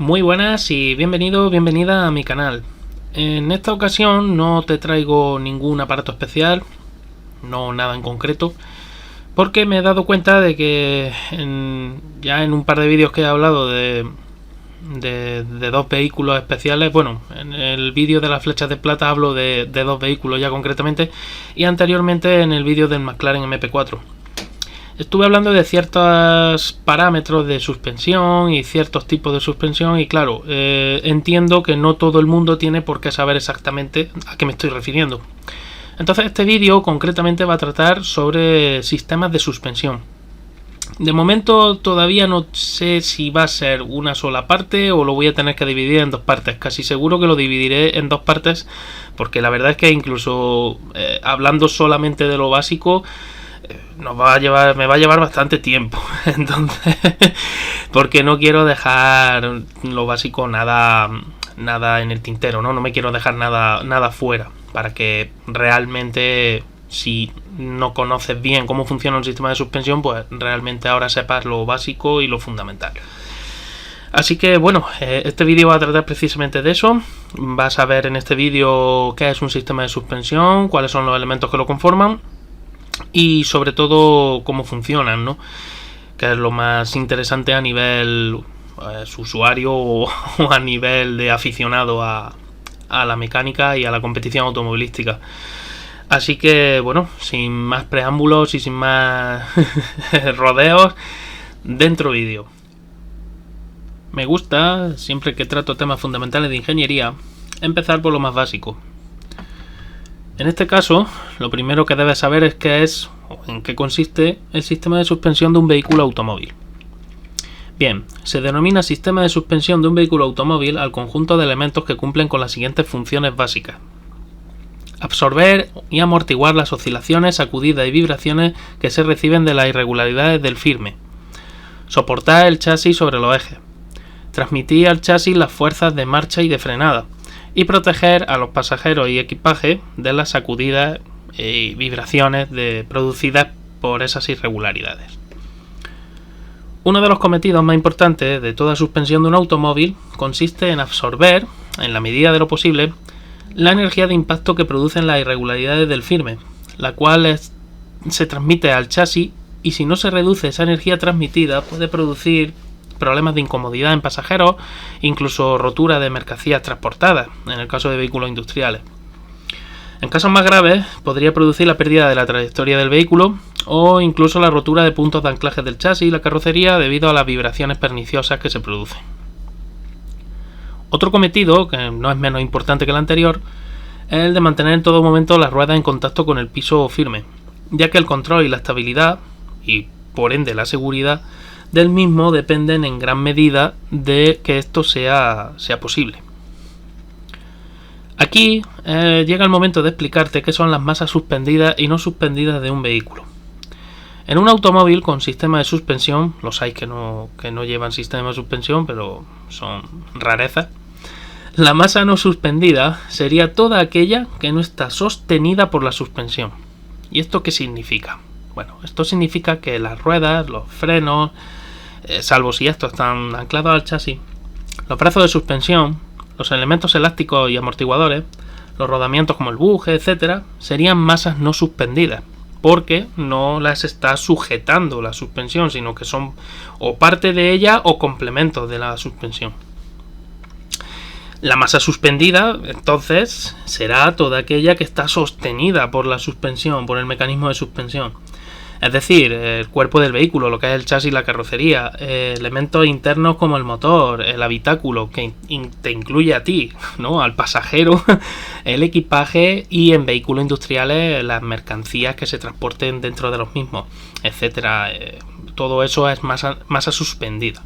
Muy buenas y bienvenida a mi canal. En esta ocasión no te traigo ningún aparato especial, no nada en concreto, porque me he dado cuenta de que ya en un par de vídeos que he hablado de dos vehículos especiales, bueno, en el vídeo de las flechas de plata hablo de dos vehículos ya concretamente, y anteriormente en el vídeo del McLaren MP4. Estuve hablando de ciertos parámetros de suspensión y ciertos tipos de suspensión y claro, entiendo que no todo el mundo tiene por qué saber exactamente a qué me estoy refiriendo. Entonces este vídeo concretamente va a tratar sobre sistemas de suspensión. De momento todavía no sé si va a ser una sola parte o lo voy a tener que dividir en dos partes. Casi seguro que lo dividiré en dos partes porque la verdad es que incluso hablando solamente de lo básico me va a llevar bastante tiempo. Entonces, porque no quiero dejar lo básico nada en el tintero, no me quiero dejar nada fuera, para que realmente, si no conoces bien cómo funciona un sistema de suspensión, pues realmente ahora sepas lo básico y lo fundamental. Así que bueno, este vídeo va a tratar precisamente de eso. Vas a ver en este vídeo qué es un sistema de suspensión, cuáles son los elementos que lo conforman y sobre todo cómo funcionan, ¿no? Que es lo más interesante a nivel usuario o a nivel de aficionado a la mecánica y a la competición automovilística. Así que bueno, sin más preámbulos y sin más rodeos, dentro vídeo. Me gusta, siempre que trato temas fundamentales de ingeniería, empezar por lo más básico. En este caso, lo primero que debes saber es qué es o en qué consiste el sistema de suspensión de un vehículo automóvil. Bien, se denomina sistema de suspensión de un vehículo automóvil al conjunto de elementos que cumplen con las siguientes funciones básicas: absorber y amortiguar las oscilaciones, sacudidas y vibraciones que se reciben de las irregularidades del firme, soportar el chasis sobre los ejes, transmitir al chasis las fuerzas de marcha y de frenada, y proteger a los pasajeros y equipaje de las sacudidas y vibraciones producidas por esas irregularidades. Uno de los cometidos más importantes de toda suspensión de un automóvil consiste en absorber, en la medida de lo posible, la energía de impacto que producen las irregularidades del firme, la cual se transmite al chasis, y si no se reduce esa energía transmitida puede producir problemas de incomodidad en pasajeros, incluso rotura de mercancías transportadas, en el caso de vehículos industriales. En casos más graves, podría producir la pérdida de la trayectoria del vehículo o incluso la rotura de puntos de anclaje del chasis y la carrocería debido a las vibraciones perniciosas que se producen. Otro cometido, que no es menos importante que el anterior, es el de mantener en todo momento las ruedas en contacto con el piso firme, ya que el control y la estabilidad, y por ende la seguridad del mismo, dependen en gran medida de que esto sea posible. Aquí llega el momento de explicarte qué son las masas suspendidas y no suspendidas de un vehículo. En un automóvil con sistema de suspensión, los hay que no llevan sistema de suspensión, pero son rarezas. La masa no suspendida sería toda aquella que no está sostenida por la suspensión. ¿Y esto qué significa? Bueno, esto significa que las ruedas, los frenos, salvo si estos están anclados al chasis, los brazos de suspensión, los elementos elásticos y amortiguadores, los rodamientos como el buje, etc., serían masas no suspendidas, porque no las está sujetando la suspensión, sino que son o parte de ella o complementos de la suspensión. La masa suspendida, entonces, será toda aquella que está sostenida por la suspensión, por el mecanismo de suspensión. Es decir, el cuerpo del vehículo, lo que es el chasis y la carrocería, elementos internos como el motor, el habitáculo, que te incluye a ti, ¿no?, al pasajero, el equipaje, y en vehículos industriales las mercancías que se transporten dentro de los mismos, etcétera. Todo eso es masa suspendida.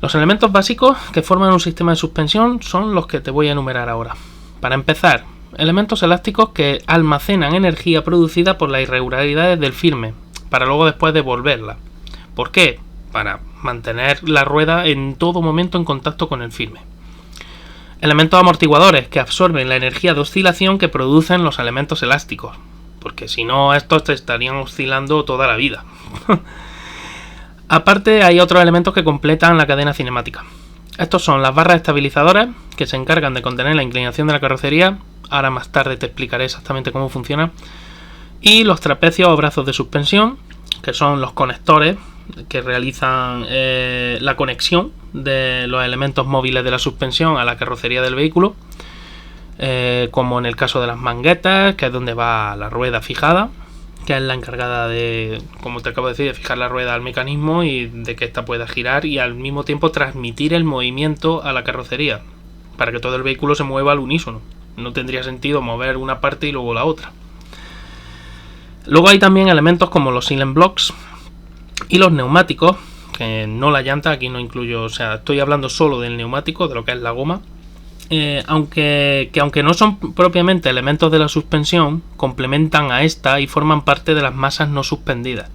Los elementos básicos que forman un sistema de suspensión son los que te voy a enumerar ahora. Para empezar, elementos elásticos que almacenan energía producida por las irregularidades del firme, para luego después devolverla. ¿Por qué? Para mantener la rueda en todo momento en contacto con el firme. Elementos amortiguadores que absorben la energía de oscilación que producen los elementos elásticos, porque si no estos te estarían oscilando toda la vida. Aparte, hay otros elementos que completan la cadena cinemática. Estos son las barras estabilizadoras, que se encargan de contener la inclinación de la carrocería. Ahora más tarde te explicaré exactamente cómo funciona. Y los trapecios o brazos de suspensión, que son los conectores que realizan la conexión de los elementos móviles de la suspensión a la carrocería del vehículo, como en el caso de las manguetas, que es donde va la rueda fijada, que es la encargada de, como te acabo de decir, de fijar la rueda al mecanismo y de que ésta pueda girar y al mismo tiempo transmitir el movimiento a la carrocería, para que todo el vehículo se mueva al unísono. No tendría sentido mover una parte y luego la otra. Luego hay también elementos como los silent blocks y los neumáticos, que no la llanta, aquí no incluyo, o sea, estoy hablando solo del neumático, de lo que es la goma. Aunque no son propiamente elementos de la suspensión, complementan a esta y forman parte de las masas no suspendidas.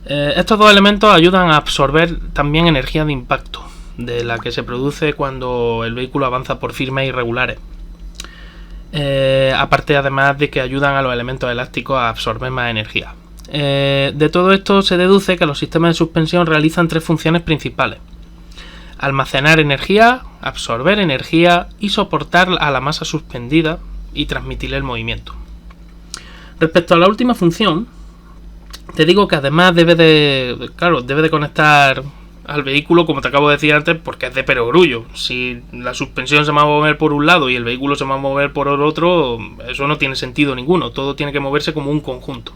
Estos dos elementos ayudan a absorber también energía de impacto, de la que se produce cuando el vehículo avanza por firmes irregulares. Aparte, además de que ayudan a los elementos elásticos a absorber más energía. De todo esto se deduce que los sistemas de suspensión realizan tres funciones principales: almacenar energía, absorber energía y soportar a la masa suspendida y transmitirle el movimiento. Respecto a la última función, te digo que además debe de conectar al vehículo, como te acabo de decir antes, porque es de perogrullo. Si la suspensión se va a mover por un lado y el vehículo se va a mover por el otro, eso no tiene sentido ninguno. Todo tiene que moverse como un conjunto.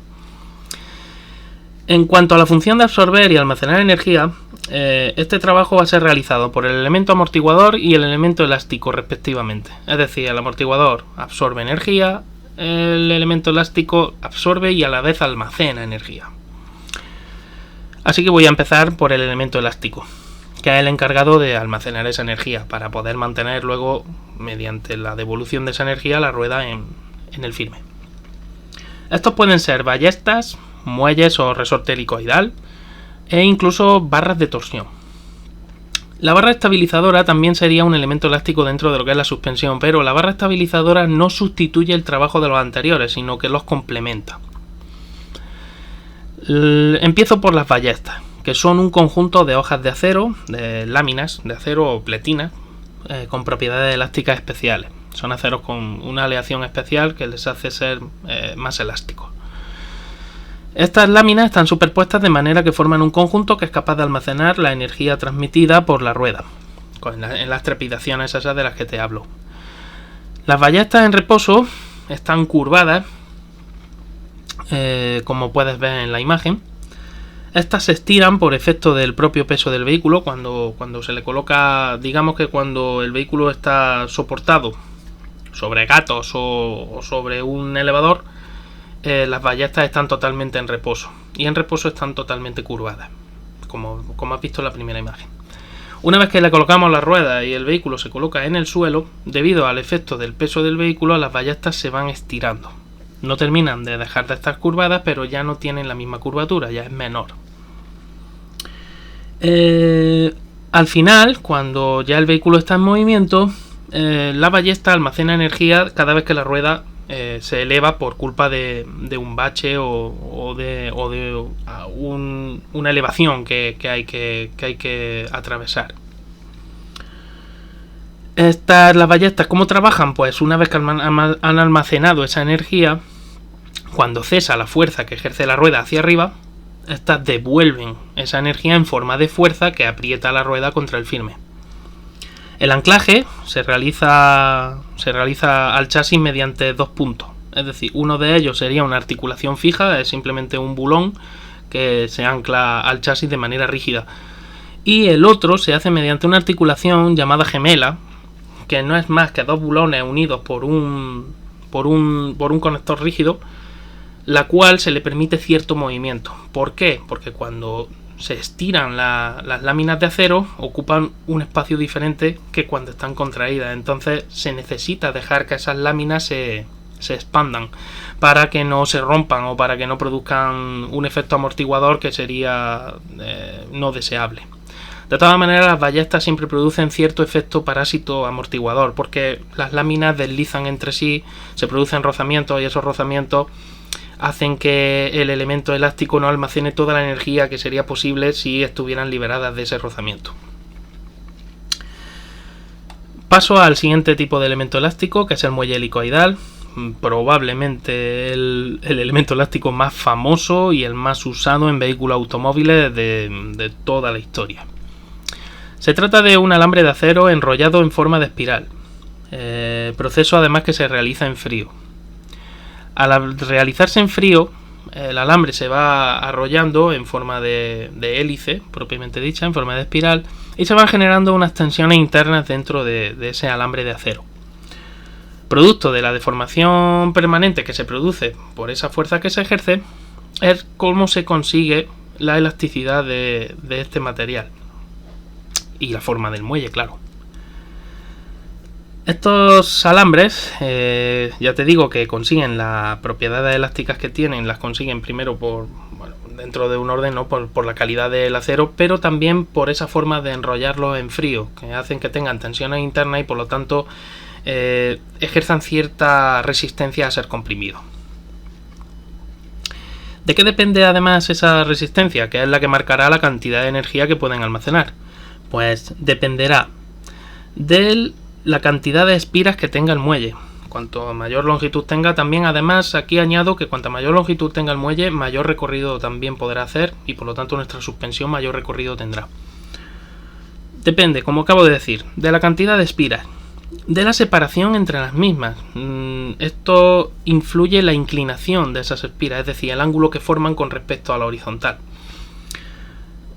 En cuanto a la función de absorber y almacenar energía, este trabajo va a ser realizado por el elemento amortiguador y el elemento elástico respectivamente. Es decir, el amortiguador absorbe energía, el elemento elástico absorbe y a la vez almacena energía. Así que voy a empezar por el elemento elástico, que es el encargado de almacenar esa energía para poder mantener luego, mediante la devolución de esa energía, la rueda en el firme. Estos pueden ser ballestas, muelles o resorte helicoidal e incluso barras de torsión. La barra estabilizadora también sería un elemento elástico dentro de lo que es la suspensión, pero la barra estabilizadora no sustituye el trabajo de los anteriores, sino que los complementa. Empiezo por las ballestas, que son un conjunto de hojas de acero, de láminas de acero o pletinas, con propiedades elásticas especiales. Son aceros con una aleación especial que les hace ser más elásticos. Estas láminas están superpuestas de manera que forman un conjunto que es capaz de almacenar la energía transmitida por la rueda, en las trepidaciones esas de las que te hablo. Las ballestas en reposo están curvadas, como puedes ver en la imagen. Estas se estiran por efecto del propio peso del vehículo cuando se le coloca, digamos que cuando el vehículo está soportado sobre gatos o sobre un elevador. Las ballestas están totalmente en reposo y en reposo están totalmente curvadas, como has visto en la primera imagen. Una vez que le colocamos la rueda y el vehículo se coloca en el suelo, debido al efecto del peso del vehículo, las ballestas se van estirando. No terminan de dejar de estar curvadas, pero ya no tienen la misma curvatura, ya es menor. Al final, cuando ya el vehículo está en movimiento, la ballesta almacena energía cada vez que la rueda se eleva por culpa de un bache o de una elevación que hay que atravesar. Las ballestas, ¿cómo trabajan? Pues una vez que han almacenado esa energía, cuando cesa la fuerza que ejerce la rueda hacia arriba, estas devuelven esa energía en forma de fuerza que aprieta la rueda contra el firme. El anclaje se realiza al chasis mediante dos puntos. Es decir, uno de ellos sería una articulación fija, es simplemente un bulón que se ancla al chasis de manera rígida. Y el otro se hace mediante una articulación llamada gemela, que no es más que dos bulones unidos por un conector rígido, la cual se le permite cierto movimiento. ¿Por qué? Porque cuando se estiran las láminas de acero, ocupan un espacio diferente que cuando están contraídas. Entonces se necesita dejar que esas láminas se expandan para que no se rompan o para que no produzcan un efecto amortiguador que sería no deseable. De todas maneras, las ballestas siempre producen cierto efecto parásito amortiguador, porque las láminas deslizan entre sí, se producen rozamientos y esos rozamientos hacen que el elemento elástico no almacene toda la energía que sería posible si estuvieran liberadas de ese rozamiento. Paso al siguiente tipo de elemento elástico, que es el muelle helicoidal, probablemente el elemento elástico más famoso y el más usado en vehículos automóviles de toda la historia. Se trata de un alambre de acero enrollado en forma de espiral, proceso además que se realiza en frío. Al realizarse en frío, el alambre se va arrollando en forma de hélice, propiamente dicha, en forma de espiral, y se van generando unas tensiones internas dentro de ese alambre de acero. Producto de la deformación permanente que se produce por esa fuerza que se ejerce, es cómo se consigue la elasticidad de este material y la forma del muelle, claro. Estos alambres, ya te digo que consiguen las propiedades elásticas que tienen, las consiguen primero dentro de un orden, ¿no? por la calidad del acero, pero también por esa forma de enrollarlos en frío, que hacen que tengan tensiones internas y por lo tanto ejerzan cierta resistencia a ser comprimidos. ¿De qué depende además esa resistencia? Que es la que marcará la cantidad de energía que pueden almacenar. Pues dependerá de la cantidad de espiras que tenga el muelle. Cuanto mayor longitud tenga, también además aquí añado que cuanta mayor longitud tenga el muelle, mayor recorrido también podrá hacer y por lo tanto nuestra suspensión mayor recorrido tendrá. Depende, como acabo de decir, de la cantidad de espiras, de la separación entre las mismas. Esto influye en la inclinación de esas espiras, es decir, el ángulo que forman con respecto a la horizontal.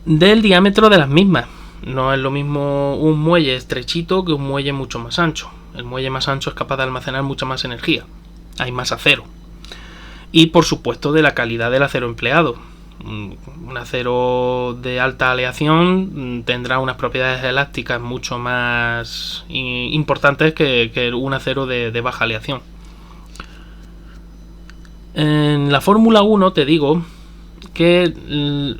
Del diámetro de las mismas. No es lo mismo un muelle estrechito que un muelle mucho más ancho. El muelle más ancho es capaz de almacenar mucha más energía. Hay más acero. Y por supuesto de la calidad del acero empleado. Un acero de alta aleación tendrá unas propiedades elásticas mucho más importantes que un acero de baja aleación. En la Fórmula 1 te digo que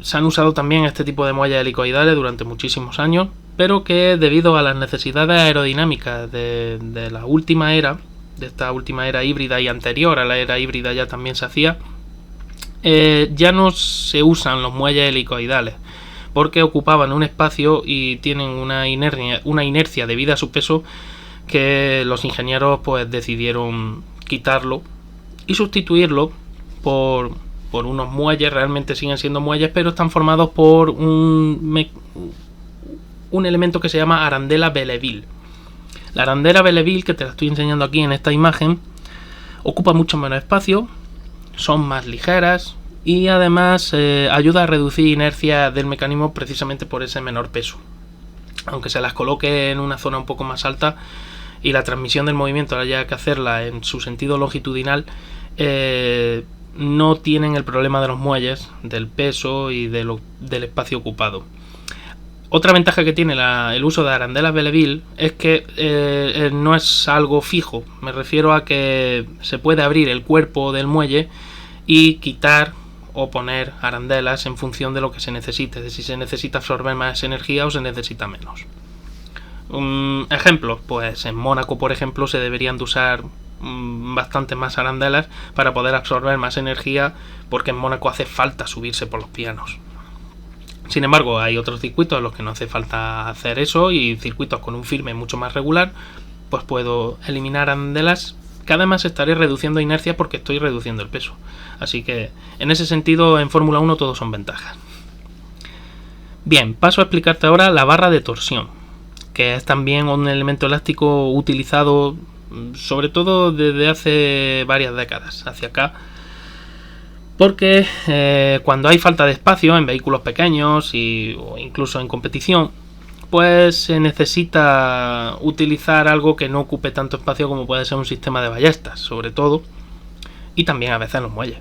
se han usado también este tipo de muelles helicoidales durante muchísimos años, pero que debido a las necesidades aerodinámicas de la última era, de esta última era híbrida y anterior a la era híbrida ya también se hacía, ya no se usan los muelles helicoidales porque ocupaban un espacio y tienen una inercia debido a su peso que los ingenieros pues decidieron quitarlo y sustituirlo por unos muelles. Realmente siguen siendo muelles, pero están formados por un elemento que se llama arandela Belleville. La arandela Belleville, que te la estoy enseñando aquí en esta imagen, ocupa mucho menos espacio, son más ligeras y además ayuda a reducir inercia del mecanismo precisamente por ese menor peso. Aunque se las coloque en una zona un poco más alta y la transmisión del movimiento haya que hacerla en su sentido longitudinal, no tienen el problema de los muelles, del peso y del espacio ocupado. Otra ventaja que tiene el uso de arandelas Belleville es que no es algo fijo. Me refiero a que se puede abrir el cuerpo del muelle y quitar o poner arandelas en función de lo que se necesite, de si se necesita absorber más energía o se necesita menos. Ejemplo, pues en Mónaco, por ejemplo, se deberían de usar bastante más arandelas para poder absorber más energía, porque en Mónaco hace falta subirse por los pianos. Sin embargo, hay otros circuitos en los que no hace falta hacer eso y circuitos con un firme mucho más regular, pues puedo eliminar arandelas, que además estaré reduciendo inercia porque estoy reduciendo el peso. Así que en ese sentido en Fórmula 1 todos son ventajas. Bien, paso a explicarte ahora la barra de torsión, que es también un elemento elástico utilizado sobre todo desde hace varias décadas hacia acá, porque cuando hay falta de espacio en vehículos pequeños o incluso en competición, pues se necesita utilizar algo que no ocupe tanto espacio como puede ser un sistema de ballestas, sobre todo, y también a veces en los muelles.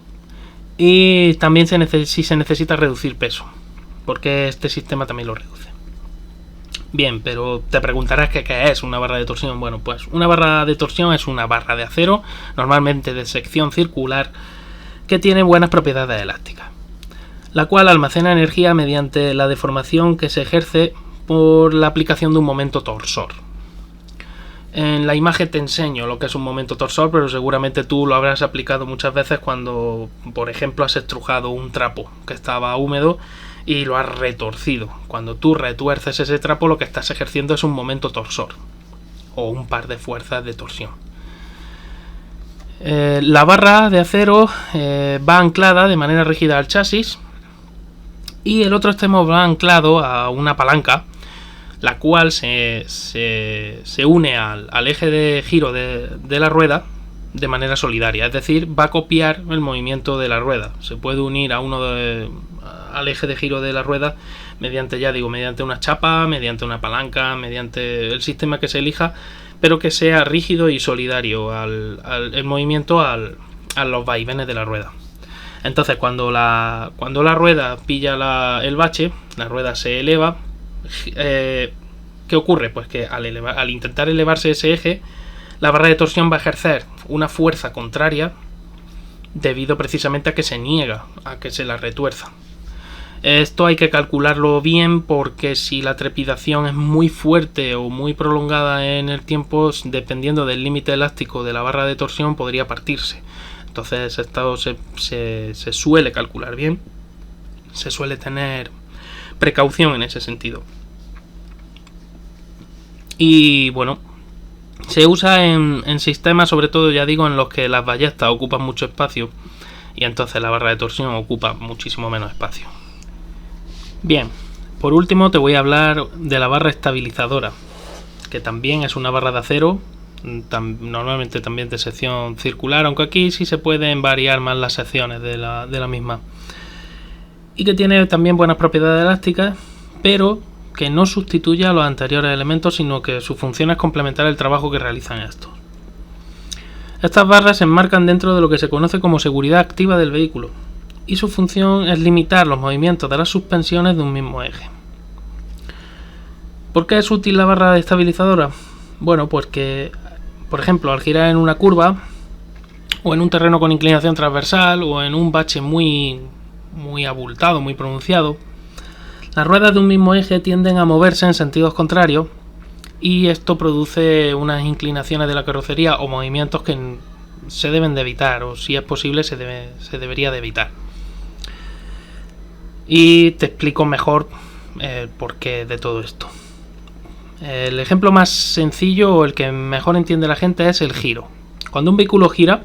Y también se necesita reducir peso, porque este sistema también lo reduce. Bien, pero te preguntarás ¿qué es una barra de torsión? Bueno, pues una barra de torsión es una barra de acero, normalmente de sección circular, que tiene buenas propiedades elásticas, la cual almacena energía mediante la deformación que se ejerce por la aplicación de un momento torsor. En la imagen te enseño lo que es un momento torsor, pero seguramente tú lo habrás aplicado muchas veces cuando, por ejemplo, has estrujado un trapo que estaba húmedo y lo has retorcido. Cuando tú retuerces ese trapo, lo que estás ejerciendo es un momento torsor o un par de fuerzas de torsión. La barra de acero va anclada de manera rígida al chasis y el otro extremo va anclado a una palanca, la cual se une al eje de giro de la rueda de manera solidaria, es decir, va a copiar el movimiento de la rueda. Se puede unir al eje de giro de la rueda mediante una chapa, mediante una palanca, mediante el sistema que se elija, pero que sea rígido y solidario el movimiento a los vaivenes de la rueda. Entonces, cuando la rueda pilla el bache, la rueda se eleva. ¿Qué ocurre? Pues que al intentar elevarse ese eje, la barra de torsión va a ejercer una fuerza contraria debido precisamente a que se niega a que se la retuerza. Esto hay que calcularlo bien, porque si la trepidación es muy fuerte o muy prolongada en el tiempo, dependiendo del límite elástico de la barra de torsión, podría partirse. Entonces esto se suele calcular bien, se suele tener precaución en ese sentido. Y bueno, se usa en sistemas, sobre todo, ya digo, en los que las ballestas ocupan mucho espacio y entonces la barra de torsión ocupa muchísimo menos espacio. Bien, por último te voy a hablar de la barra estabilizadora, que también es una barra de acero, normalmente también de sección circular, aunque aquí sí se pueden variar más las secciones de la misma, y que tiene también buenas propiedades elásticas, pero que no sustituye a los anteriores elementos, sino que su función es complementar el trabajo que realizan estos. Estas barras se enmarcan dentro de lo que se conoce como seguridad activa del vehículo, y su función es limitar los movimientos de las suspensiones de un mismo eje. ¿Por qué es útil la barra estabilizadora? Bueno, pues que, por ejemplo, al girar en una curva, o en un terreno con inclinación transversal, o en un bache muy abultado, muy pronunciado, las ruedas de un mismo eje tienden a moverse en sentidos contrarios, y esto produce unas inclinaciones de la carrocería o movimientos que se deben de evitar, o si es posible se debería de evitar. Y te explico mejor el porqué de todo esto. El ejemplo más sencillo, o el que mejor entiende la gente, es el giro. Cuando un vehículo gira,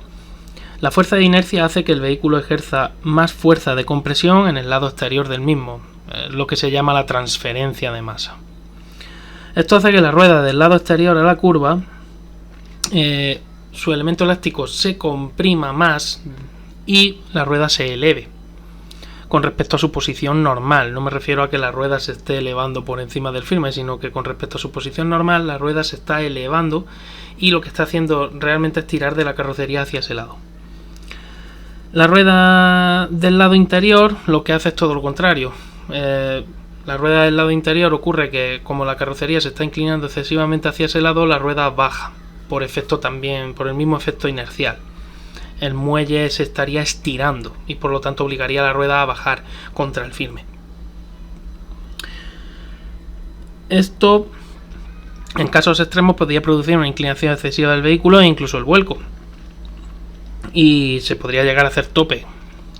la fuerza de inercia hace que el vehículo ejerza más fuerza de compresión en el lado exterior del mismo, lo que se llama la transferencia de masa. Esto hace que la rueda del lado exterior a la curva, su elemento elástico se comprima más y la rueda se eleve con respecto a su posición normal. No me refiero a que la rueda se esté elevando por encima del firme, sino que con respecto a su posición normal, la rueda se está elevando y lo que está haciendo realmente es tirar de la carrocería hacia ese lado. La rueda del lado interior lo que hace es todo lo contrario. La rueda del lado interior ocurre que, como la carrocería se está inclinando excesivamente hacia ese lado, la rueda baja por el mismo efecto inercial. El muelle se estaría estirando y por lo tanto obligaría a la rueda a bajar contra el firme. Esto, en casos extremos, podría producir una inclinación excesiva del vehículo e incluso el vuelco, y se podría llegar a hacer tope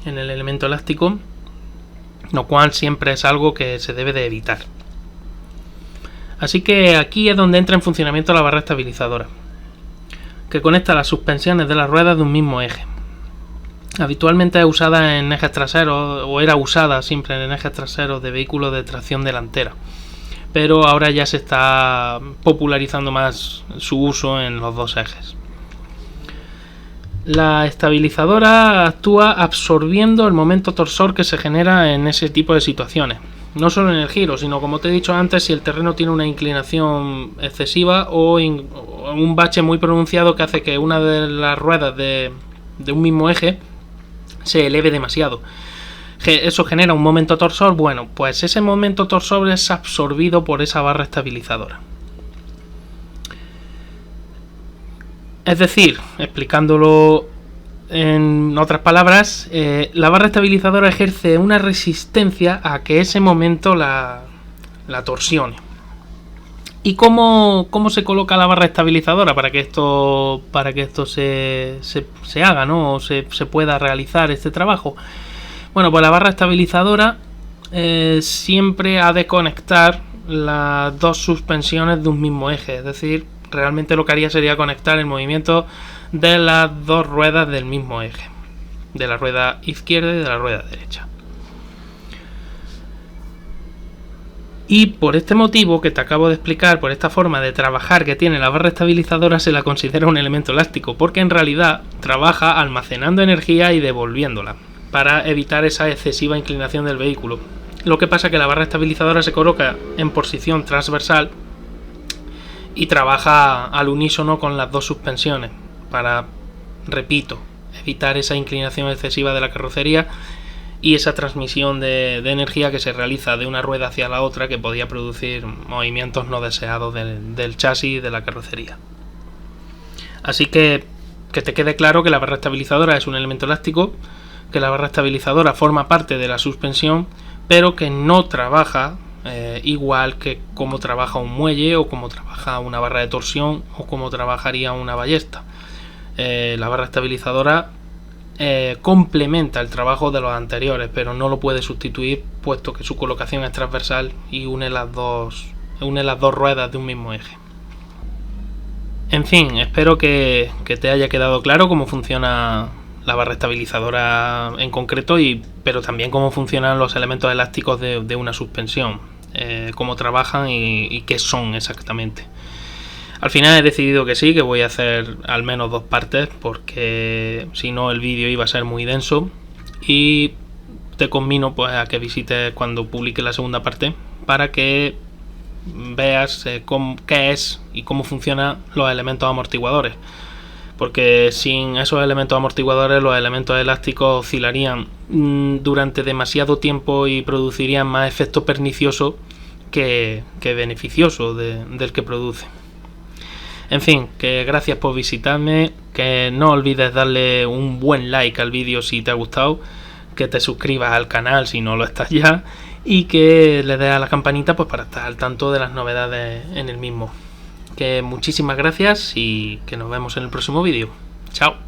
en el elemento elástico, lo cual siempre es algo que se debe de evitar. Así que aquí es donde entra en funcionamiento la barra estabilizadora, que conecta las suspensiones de las ruedas de un mismo eje. Habitualmente es usada en ejes traseros, o era usada siempre en ejes traseros de vehículos de tracción delantera, pero ahora ya se está popularizando más su uso en los dos ejes. La estabilizadora actúa absorbiendo el momento torsor que se genera en ese tipo de situaciones. No solo en el giro, sino, como te he dicho antes, si el terreno tiene una inclinación excesiva o un bache muy pronunciado que hace que una de las ruedas de un mismo eje se eleve demasiado. Eso genera un momento torsor. Bueno, pues ese momento torsor es absorbido por esa barra estabilizadora. Es decir, explicándolo en otras palabras, la barra estabilizadora ejerce una resistencia a que ese momento la torsione. ¿Y cómo se coloca la barra estabilizadora para que esto se haga, ¿no? O se pueda realizar este trabajo? Bueno, pues la barra estabilizadora siempre ha de conectar las dos suspensiones de un mismo eje. Es decir, realmente lo que haría sería conectar el movimiento de las dos ruedas del mismo eje, de la rueda izquierda y de la rueda derecha. Y por este motivo que te acabo de explicar, por esta forma de trabajar que tiene la barra estabilizadora, se la considera un elemento elástico, porque en realidad trabaja almacenando energía y devolviéndola, para evitar esa excesiva inclinación del vehículo. Lo que pasa es que la barra estabilizadora se coloca en posición transversal y trabaja al unísono con las dos suspensiones, para, repito, evitar esa inclinación excesiva de la carrocería y esa transmisión de energía que se realiza de una rueda hacia la otra, que podía producir movimientos no deseados del chasis y de la carrocería. Así que te quede claro que la barra estabilizadora es un elemento elástico, que la barra estabilizadora forma parte de la suspensión, pero que no trabaja igual que como trabaja un muelle, o como trabaja una barra de torsión, o como trabajaría una ballesta. La barra estabilizadora complementa el trabajo de los anteriores, pero no lo puede sustituir, puesto que su colocación es transversal y une las dos ruedas de un mismo eje. En fin, espero que te haya quedado claro cómo funciona la barra estabilizadora en concreto, pero también cómo funcionan los elementos elásticos de una suspensión, cómo trabajan y qué son exactamente. Al final he decidido que sí, que voy a hacer al menos 2 partes, porque si no el vídeo iba a ser muy denso, y te conmino pues a que visites cuando publique la segunda parte para que veas qué es y cómo funcionan los elementos amortiguadores, porque sin esos elementos amortiguadores los elementos elásticos oscilarían durante demasiado tiempo y producirían más efecto pernicioso que beneficioso del que produce. En fin, que gracias por visitarme, que no olvides darle un buen like al vídeo si te ha gustado, que te suscribas al canal si no lo estás ya, y que le des a la campanita pues para estar al tanto de las novedades en el mismo. Que muchísimas gracias y que nos vemos en el próximo vídeo. Chao.